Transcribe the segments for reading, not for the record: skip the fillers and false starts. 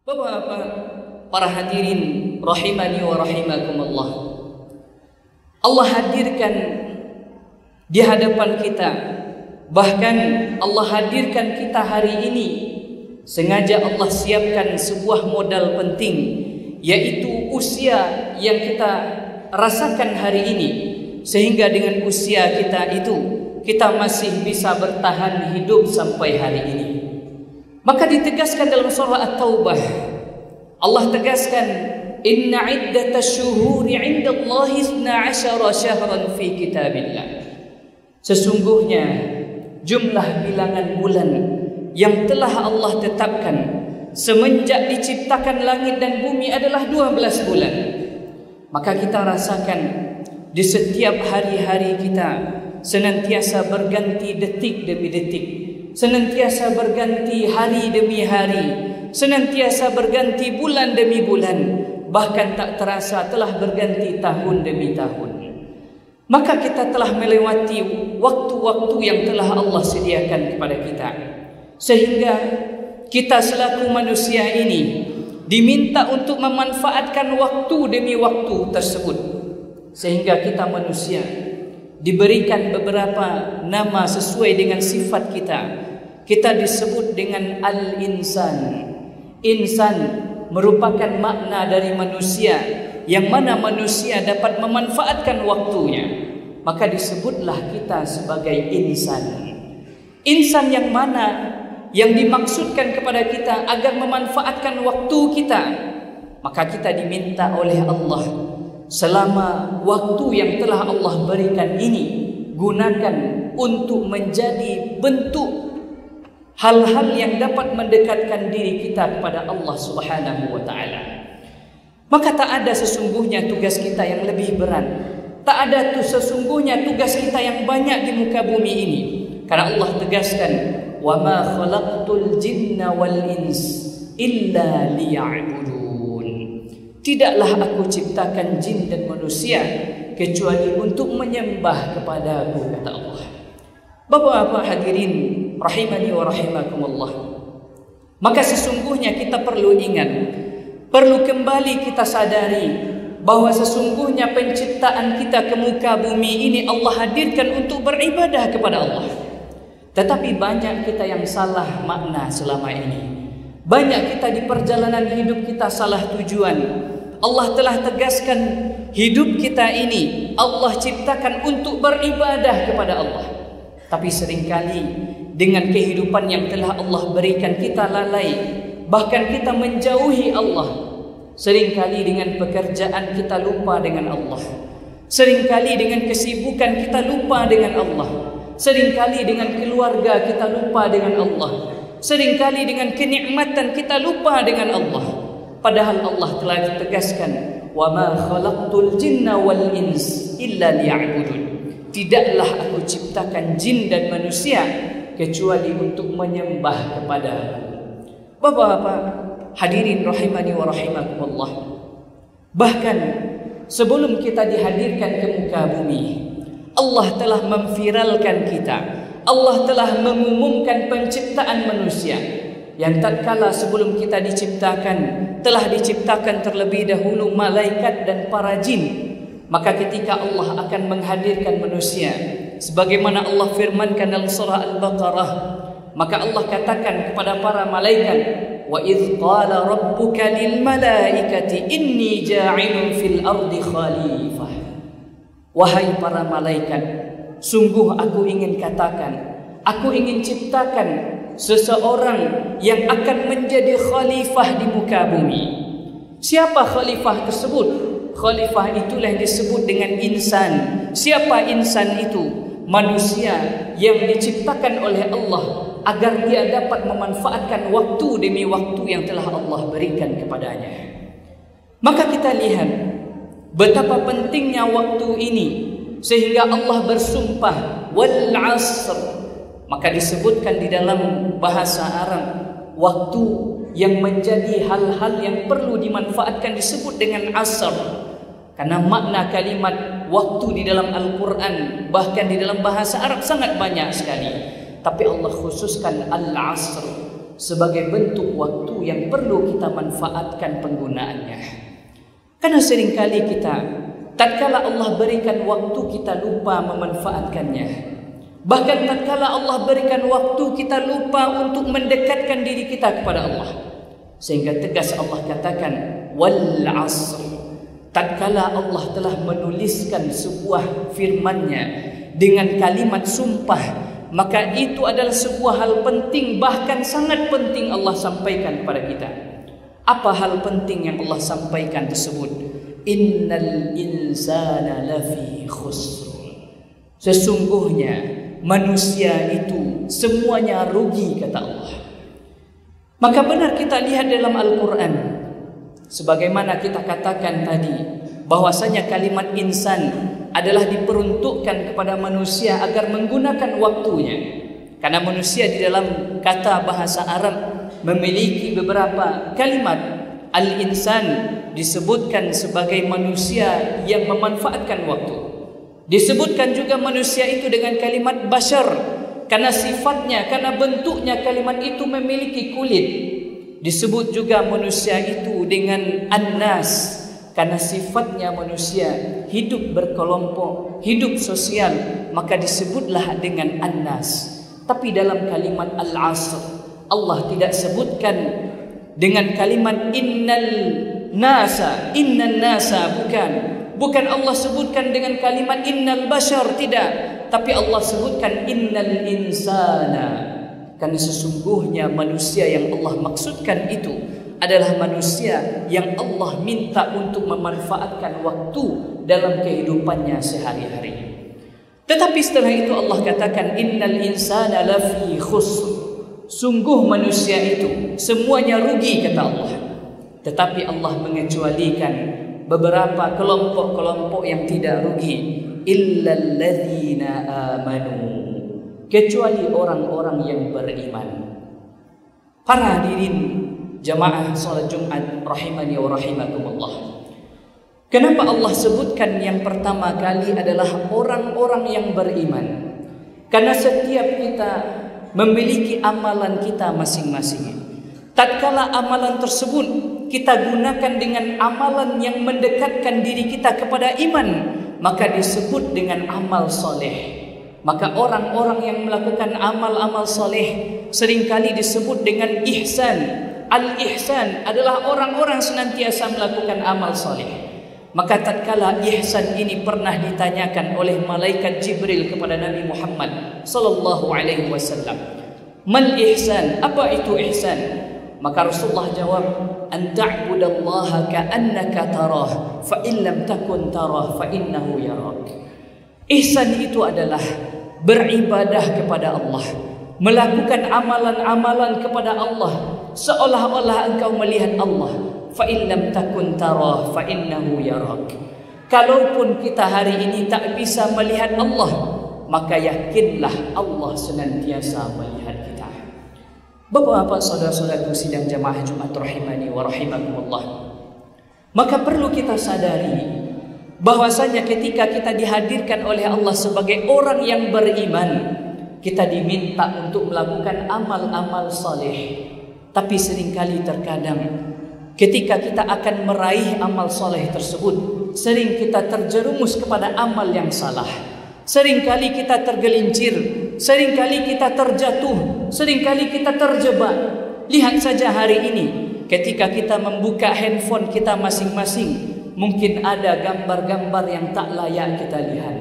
Bapak-bapak, para hadirin rahimani wa rahimakumullah. Allah hadirkan di hadapan kita. Bahkan Allah hadirkan kita hari ini. Sengaja Allah siapkan sebuah modal penting, yaitu usia yang kita rasakan hari ini. Sehingga dengan usia kita itu, kita masih bisa bertahan hidup sampai hari ini. Maka ditegaskan dalam surah At-Taubah, Allah tegaskan, inna iddatash syuhuri 'indallahi 12 syahran fi kitabillah. Sesungguhnya jumlah bilangan bulan yang telah Allah tetapkan semenjak diciptakan langit dan bumi adalah 12 bulan. Maka kita rasakan di setiap hari-hari kita senantiasa berganti detik demi detik, senantiasa berganti hari demi hari, senantiasa berganti bulan demi bulan, bahkan tak terasa telah berganti tahun demi tahun. Maka kita telah melewati waktu-waktu yang telah Allah sediakan kepada kita, sehingga kita selaku manusia ini diminta untuk memanfaatkan waktu demi waktu tersebut. Sehingga kita manusia diberikan beberapa nama sesuai dengan sifat kita. Kita disebut dengan al-insan. Insan merupakan makna dari manusia, yang mana manusia dapat memanfaatkan waktunya. Maka disebutlah kita sebagai insan. Insan yang mana yang dimaksudkan kepada kita agar memanfaatkan waktu kita. Maka kita diminta oleh Allah, selama waktu yang telah Allah berikan ini, gunakan untuk menjadi bentuk hal-hal yang dapat mendekatkan diri kita kepada Allah Subhanahu wa ta'ala. Maka tak ada sesungguhnya tugas kita yang lebih berat. Tak ada sesungguhnya tugas kita yang banyak di muka bumi ini. Karena Allah tegaskan, wa ma khalaqtul jinna wal ins illa liya'budun. Tidaklah aku ciptakan jin dan manusia kecuali untuk menyembah kepadaku, kata Allah. Bapak-bapak hadirin rahimani wa rahimakumullah. Maka sesungguhnya kita perlu ingat, perlu kembali kita sadari bahwa sesungguhnya penciptaan kita ke muka bumi ini Allah hadirkan untuk beribadah kepada Allah. Tetapi banyak kita yang salah makna selama ini. Banyak kita di perjalanan hidup kita salah tujuan. Allah telah tegaskan hidup kita ini Allah ciptakan untuk beribadah kepada Allah. Tapi seringkali dengan kehidupan yang telah Allah berikan kita lalai, bahkan kita menjauhi Allah. Seringkali dengan pekerjaan kita lupa dengan Allah. Seringkali dengan kesibukan kita lupa dengan Allah. Seringkali dengan keluarga kita lupa dengan Allah. Seringkali dengan kenikmatan kita lupa dengan Allah. Padahal Allah telah ditegaskan, wa ma khalaqtul jinna wal ins illa liya'budun. Tidaklah aku ciptakan jin dan manusia kecuali untuk menyembah kepada-Ku. Bapak-bapak hadirin rahimani wa rahimakumullah. Bahkan sebelum kita dihadirkan ke muka bumi, Allah telah memviralkan kita. Allah telah mengumumkan penciptaan manusia, yang tatkala sebelum kita diciptakan telah diciptakan terlebih dahulu malaikat dan para jin. Maka ketika Allah akan menghadirkan manusia, sebagaimana Allah firmankan dalam surah Al-Baqarah, maka Allah katakan kepada para malaikat, wa idh qala rabbuka lil malaikati inni ja'ilun fil ardi khalifah. Wahai para malaikat, sungguh aku ingin katakan, aku ingin ciptakan seseorang yang akan menjadi khalifah di muka bumi. Siapa khalifah tersebut? Khalifah itulah yang disebut dengan insan. Siapa insan itu? Manusia yang diciptakan oleh Allah agar dia dapat memanfaatkan waktu demi waktu yang telah Allah berikan kepadanya. Maka kita lihat betapa pentingnya waktu ini, sehingga Allah bersumpah wal asr. Maka disebutkan di dalam bahasa Arab, waktu yang menjadi hal-hal yang perlu dimanfaatkan disebut dengan asr. Karena makna kalimat waktu di dalam Al-Quran, bahkan di dalam bahasa Arab sangat banyak sekali. Tapi Allah khususkan al-asr. sebagai bentuk waktu yang perlu kita manfaatkan penggunaannya. Karena seringkali kita, tatkala Allah berikan waktu, kita lupa memanfaatkannya. Bahkan tatkala Allah berikan waktu, kita lupa untuk mendekatkan diri kita kepada Allah. Sehingga tegas Allah katakan, wal asr. Tatkala Allah telah menuliskan sebuah firman-Nya dengan kalimat sumpah, maka itu adalah sebuah hal penting, bahkan sangat penting Allah sampaikan kepada kita. Apa hal penting yang Allah sampaikan tersebut? Innal insana lafi khusr. Sesungguhnya manusia itu semuanya rugi, kata Allah. Maka benar kita lihat dalam Al-Quran, sebagaimana kita katakan tadi, bahwasanya kalimat insan adalah diperuntukkan kepada manusia agar menggunakan waktunya. Karena manusia di dalam kata bahasa Arab memiliki beberapa kalimat. Al-insan disebutkan sebagai manusia yang memanfaatkan waktu. Disebutkan juga manusia itu dengan kalimat bashar, karena sifatnya, karena bentuknya kalimat itu memiliki kulit. Disebut juga manusia itu dengan an-nas, karena sifatnya manusia hidup berkelompok, hidup sosial, maka disebutlah dengan an-nas. Tapi dalam kalimat al-asr, Allah tidak sebutkan dengan kalimat innal nasa, bukan Allah sebutkan dengan kalimat innal bashar, tidak, tapi Allah sebutkan innal insana. Karena sesungguhnya manusia yang Allah maksudkan itu adalah manusia yang Allah minta untuk memanfaatkan waktu dalam kehidupannya sehari-hari. Tetapi setelah itu Allah katakan innal insana lafi khusr. Sungguh manusia itu semuanya rugi, kata Allah. Tetapi Allah mengecualikan beberapa kelompok-kelompok yang tidak rugi, illal ladzina amanu, kecuali orang-orang yang beriman. Para hadirin jamaah salat Jumat rahimani wa rahimakumullah. Kenapa Allah sebutkan yang pertama kali adalah orang-orang yang beriman? Karena setiap kita memiliki amalan kita masing-masing. Tatkala amalan tersebut kita gunakan dengan amalan yang mendekatkan diri kita kepada iman, maka disebut dengan amal soleh. Maka orang-orang yang melakukan amal-amal soleh seringkali disebut dengan ihsan. Al-ihsan adalah orang-orang senantiasa melakukan amal soleh. Maka tatkala ihsan ini pernah ditanyakan oleh malaikat Jibril kepada Nabi Muhammad sallallahu alaihi wasallam, "Mal ihsan?" Apa itu ihsan? Maka Rasulullah jawab, "An ta'budallaha ka'annaka tarah, fa in lam takun tarah fa innahu yarak." Ihsan itu adalah beribadah kepada Allah, melakukan amalan-amalan kepada Allah seolah-olah engkau melihat Allah. Fa in lam takun tarah fa innahu yarak. Kalaupun kita hari ini tak bisa melihat Allah, maka yakinlah Allah senantiasa melihat kita. Bapak-bapak, saudara-saudaraku sidang jamaah Jumat rahimani wa rahimakumullah. Maka perlu kita sadari bahwasanya ketika kita dihadirkan oleh Allah sebagai orang yang beriman, kita diminta untuk melakukan amal-amal saleh. Tapi seringkali terkadang ketika kita akan meraih amal soleh tersebut, sering kita terjerumus kepada amal yang salah. Seringkali kita tergelincir, seringkali kita terjatuh, seringkali kita terjebak. Lihat saja hari ini, ketika kita membuka handphone kita masing-masing, mungkin ada gambar-gambar yang tak layak kita lihat.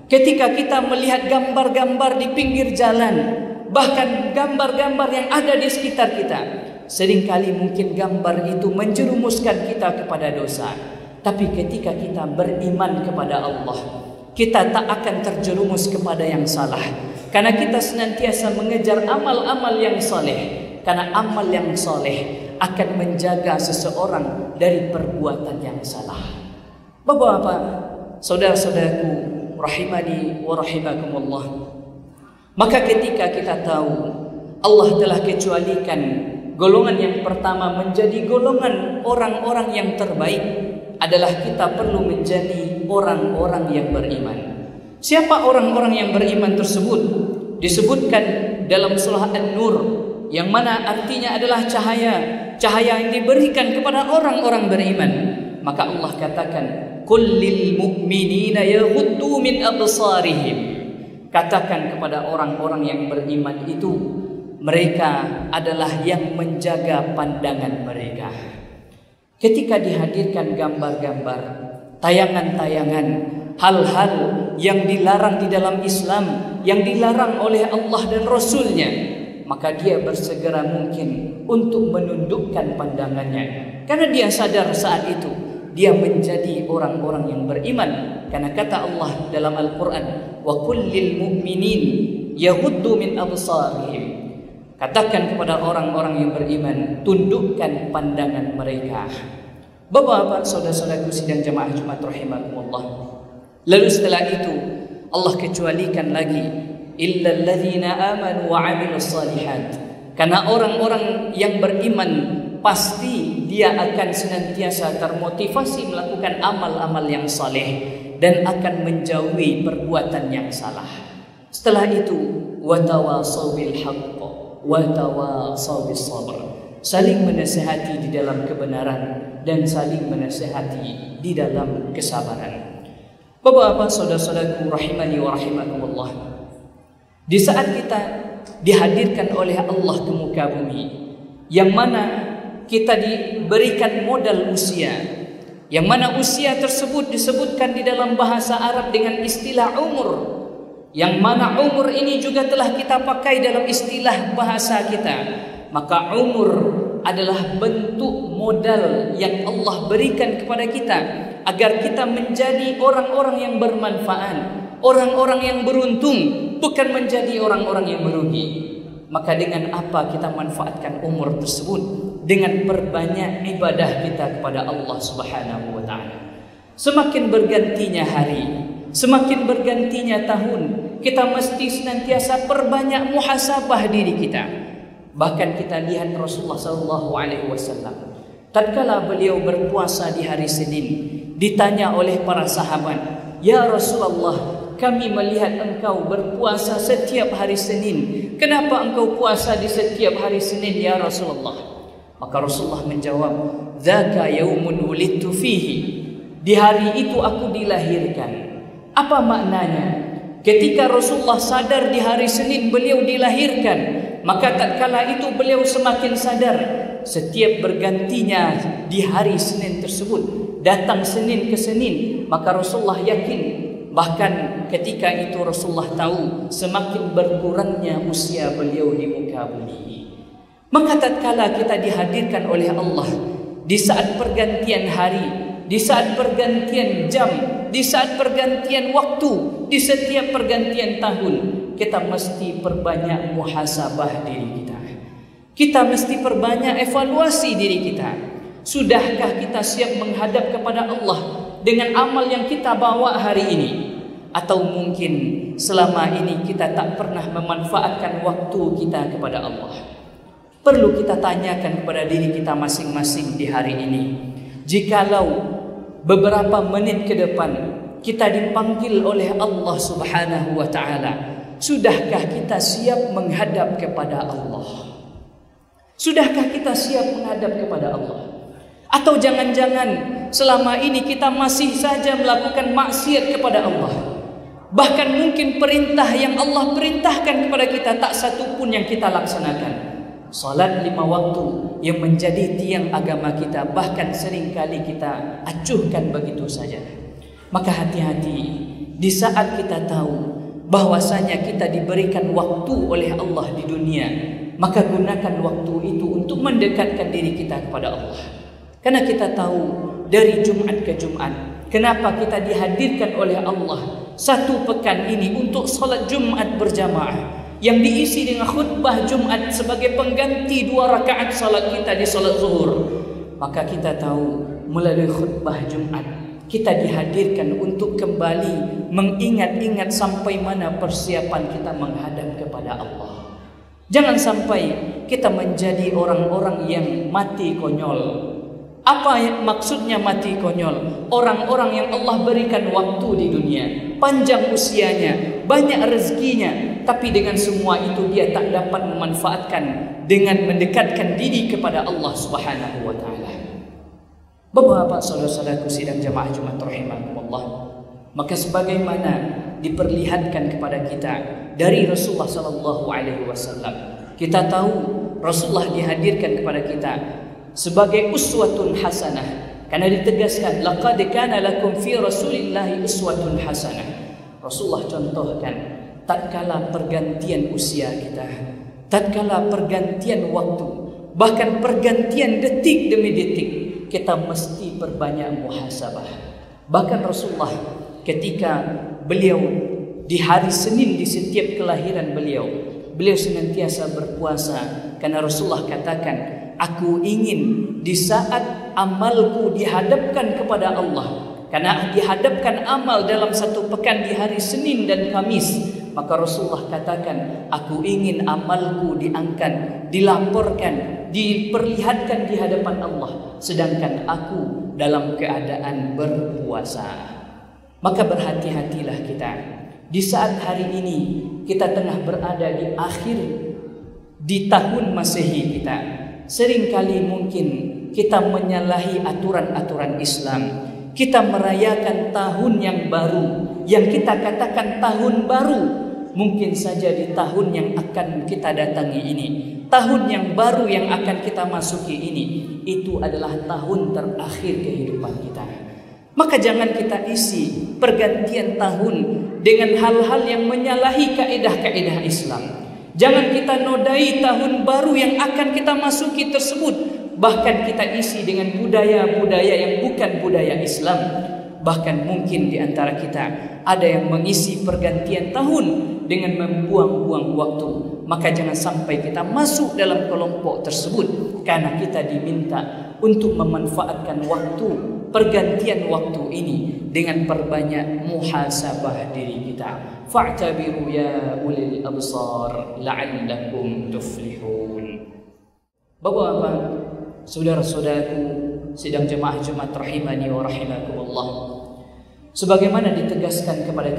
Ketika kita melihat gambar-gambar di pinggir jalan, bahkan gambar-gambar yang ada di sekitar kita, seringkali mungkin gambar itu menjerumuskan kita kepada dosa. Tapi ketika kita beriman kepada Allah, kita tak akan terjerumus kepada yang salah. Karena kita senantiasa mengejar amal-amal yang soleh. Karena amal yang soleh akan menjaga seseorang dari perbuatan yang salah. Bapak-bapak, saudara-saudaraku rahimani wa rahimakumullah. Maka ketika kita tahu Allah telah kecualikan golongan yang pertama menjadi golongan orang-orang yang terbaik, adalah kita perlu menjadi orang-orang yang beriman. Siapa orang-orang yang beriman tersebut? Disebutkan dalam surah An-Nur yang mana artinya adalah cahaya yang diberikan kepada orang-orang beriman. Maka Allah katakan, "Qul lil mu'minina yaghuddu min absarihim." Katakan kepada orang-orang yang beriman itu, mereka adalah yang menjaga pandangan mereka. Ketika dihadirkan gambar-gambar, tayangan-tayangan, hal-hal yang dilarang di dalam Islam, yang dilarang oleh Allah dan Rasulnya, maka dia bersegera mungkin untuk menundukkan pandangannya. Karena dia sadar saat itu dia menjadi orang-orang yang beriman. Karena kata Allah dalam Al-Quran, "Wa kullil mu'minin yaghuddu min absarihim." Katakan kepada orang-orang yang beriman, tundukkan pandangan mereka. Bapak-bapak, saudara-saudaraku sidang jamaah Jumat rahimakumullah. Lalu setelah itu Allah kecualikan lagi, illal ladzina amanu wa 'amilus shalihat. Karena orang-orang yang beriman pasti dia akan senantiasa termotivasi melakukan amal-amal yang saleh dan akan menjauhi perbuatan yang salah. Setelah itu, watawasau bil haqq watawasau bis sabr. Saling menasihati di dalam kebenaran dan saling menasihati di dalam kesabaran. Bapak-bapak, saudara-saudaraku rahimani wa rahimakumullah. Di saat kita dihadirkan oleh Allah ke muka bumi, yang mana kita diberikan modal usia, yang mana usia tersebut disebutkan di dalam bahasa Arab dengan istilah umur, yang mana umur ini juga telah kita pakai dalam istilah bahasa kita. Maka umur adalah bentuk modal yang Allah berikan kepada kita agar kita menjadi orang-orang yang bermanfaat, orang-orang yang beruntung, bukan menjadi orang-orang yang merugi. Maka dengan apa kita manfaatkan umur tersebut? Dengan perbanyak ibadah kita kepada Allah Subhanahu wa taala. Semakin bergantinya hari, semakin bergantinya tahun, kita mesti senantiasa perbanyak muhasabah diri kita. Bahkan kita lihat Rasulullah SAW, tatkala beliau berpuasa di hari Senin, ditanya oleh para sahabat, "Ya Rasulullah, kami melihat engkau berpuasa setiap hari Senin. Kenapa engkau puasa di setiap hari Senin ya Rasulullah?" Maka Rasulullah menjawab, "Dzaka yaumun wulidtu fihi." Di hari itu aku dilahirkan. Apa maknanya? Ketika Rasulullah sadar di hari Senin beliau dilahirkan, maka tatkala itu beliau semakin sadar setiap bergantinya di hari Senin tersebut, datang Senin ke Senin, maka Rasulullah yakin, bahkan ketika itu Rasulullah tahu semakin berkurangnya usia beliau di muka bumi. Maka tatkala kita dihadirkan oleh Allah di saat pergantian hari, di saat pergantian jam, di saat pergantian waktu, di setiap pergantian tahun, kita mesti perbanyak muhasabah diri kita. Kita mesti perbanyak evaluasi diri kita. Sudahkah kita siap menghadap kepada Allah dengan amal yang kita bawa hari ini? Atau mungkin selama ini kita tak pernah memanfaatkan waktu kita kepada Allah? Perlu kita tanyakan kepada diri kita masing-masing di hari ini. Jikalau beberapa menit ke depan kita dipanggil oleh Allah Subhanahu wa taala, sudahkah kita siap menghadap kepada Allah? Sudahkah kita siap menghadap kepada Allah? Atau jangan-jangan selama ini kita masih saja melakukan maksiat kepada Allah? Bahkan mungkin perintah yang Allah perintahkan kepada kita tak satu pun yang kita laksanakan. Salat 5 waktu yang menjadi tiang agama kita, bahkan seringkali kita acuhkan begitu saja. Maka hati-hati di saat kita tahu bahwasanya kita diberikan waktu oleh Allah di dunia, maka gunakan waktu itu untuk mendekatkan diri kita kepada Allah. Karena kita tahu dari Jumat ke Jumat, kenapa kita dihadirkan oleh Allah 1 pekan ini untuk salat Jumat berjamaah, yang diisi dengan khutbah Jumat sebagai pengganti 2 rakaat salat kita di salat zuhur. Maka kita tahu melalui khutbah Jumat kita dihadirkan untuk kembali mengingat-ingat sampai mana persiapan kita menghadap kepada Allah. Jangan sampai kita menjadi orang-orang yang mati konyol Apa maksudnya mati konyol? Orang-orang yang Allah berikan waktu di dunia, panjang usianya, banyak rezekinya, tapi dengan semua itu dia tak dapat memanfaatkan dengan mendekatkan diri kepada Allah Subhanahu wa taala. Bapak-bapak, saudara-saudaraku sidang jamaah Jumat rahimakumullah, maka sebagaimana diperlihatkan kepada kita dari Rasulullah sallallahu alaihi wasallam, kita tahu Rasulullah dihadirkan kepada kita sebagai uswatun hasanah, karena ditegaskan laqad kana lakum fi rasulillahi uswatun hasanah. Rasulullah contohkan tatkala pergantian usia kita, tatkala pergantian waktu, bahkan pergantian detik demi detik, kita mesti perbanyak muhasabah. Bahkan Rasulullah ketika beliau di hari Senin di setiap kelahiran beliau senantiasa berpuasa, karena Rasulullah katakan, aku ingin di saat amalku dihadapkan kepada Allah, karena dihadapkan amal dalam satu pekan di hari Senin dan Kamis, maka Rasulullah katakan, aku ingin amalku diangkat, dilaporkan, diperlihatkan di hadapan Allah, sedangkan aku dalam keadaan berpuasa. Maka berhati-hatilah kita di saat hari ini kita tengah berada di tahun Masehi kita. Seringkali mungkin kita menyalahi aturan-aturan Islam. Kita merayakan tahun yang baru, yang kita katakan tahun baru. Mungkin saja di tahun yang akan kita datangi ini, tahun yang baru yang akan kita masuki ini, itu adalah tahun terakhir kehidupan kita. Maka jangan kita isi pergantian tahun dengan hal-hal yang menyalahi kaidah-kaidah Islam. Jangan kita nodai tahun baru yang akan kita masuki tersebut, bahkan kita isi dengan budaya-budaya yang bukan budaya Islam. Bahkan mungkin di antara kita ada yang mengisi pergantian tahun dengan membuang-buang waktu. Maka jangan sampai kita masuk dalam kelompok tersebut, karena kita diminta untuk memanfaatkan waktu, pergantian waktu ini dengan perbanyak muhasabah diri kita. Fa'tabiru ya ulil absar la'allakum tuflihun. Bapak-bapak, saudara-saudaraku sidang jemaah Jumat rahimani wa rahimakumullah, sebagaimana ditegaskan kepada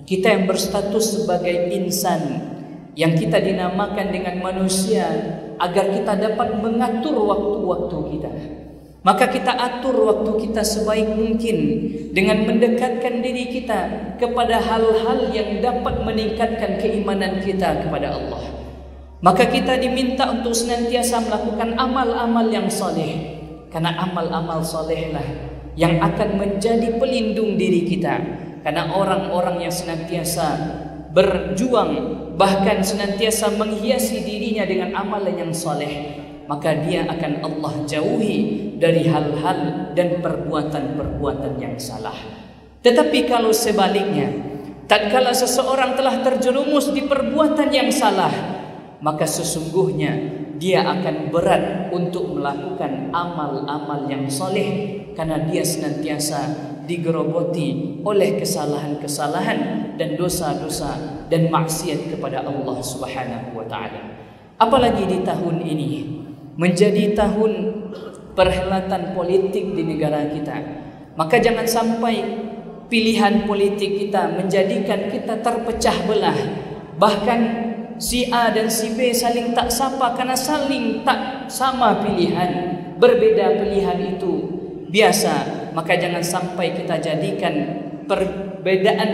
kita yang berstatus sebagai insan, yang kita dinamakan dengan manusia, agar kita dapat mengatur waktu-waktu kita, maka kita atur waktu kita sebaik mungkin dengan mendekatkan diri kita kepada hal-hal yang dapat meningkatkan keimanan kita kepada Allah. Maka kita diminta untuk senantiasa melakukan amal-amal yang soleh, karena amal-amal solehlah yang akan menjadi pelindung diri kita. Karena orang-orang yang senantiasa berjuang, bahkan senantiasa menghiasi dirinya dengan amalan yang soleh, maka dia akan Allah jauhi dari hal-hal dan perbuatan-perbuatan yang salah. Tetapi kalau sebaliknya, tatkala seseorang telah terjerumus di perbuatan yang salah, maka sesungguhnya dia akan berat untuk melakukan amal-amal yang soleh, karena dia senantiasa digerogoti oleh kesalahan-kesalahan dan dosa-dosa dan maksiat kepada Allah Subhanahu wa taala. Apalagi di tahun ini menjadi tahun perhelatan politik di negara kita, maka jangan sampai pilihan politik kita menjadikan kita terpecah belah. Bahkan si A dan si B saling tak sapa karena saling tak sama pilihan, berbeda pilihan itu biasa. Maka jangan sampai kita jadikan perbedaan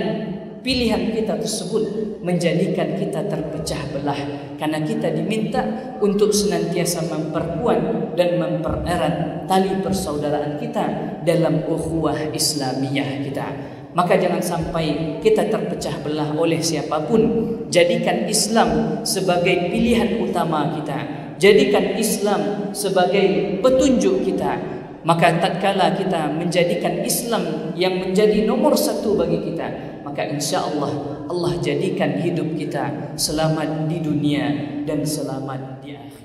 pilihan kita tersebut menjadikan kita terpecah belah, karena kita diminta untuk senantiasa memperkuat dan mempererat tali persaudaraan kita dalam ukhuwah Islamiyah kita. Maka jangan sampai kita terpecah belah oleh siapapun. Jadikan Islam sebagai pilihan utama kita, jadikan Islam sebagai petunjuk kita. Maka tatkala kita menjadikan Islam yang menjadi nomor satu bagi kita, maka insya Allah Allah jadikan hidup kita selamat di dunia dan selamat di akhirat.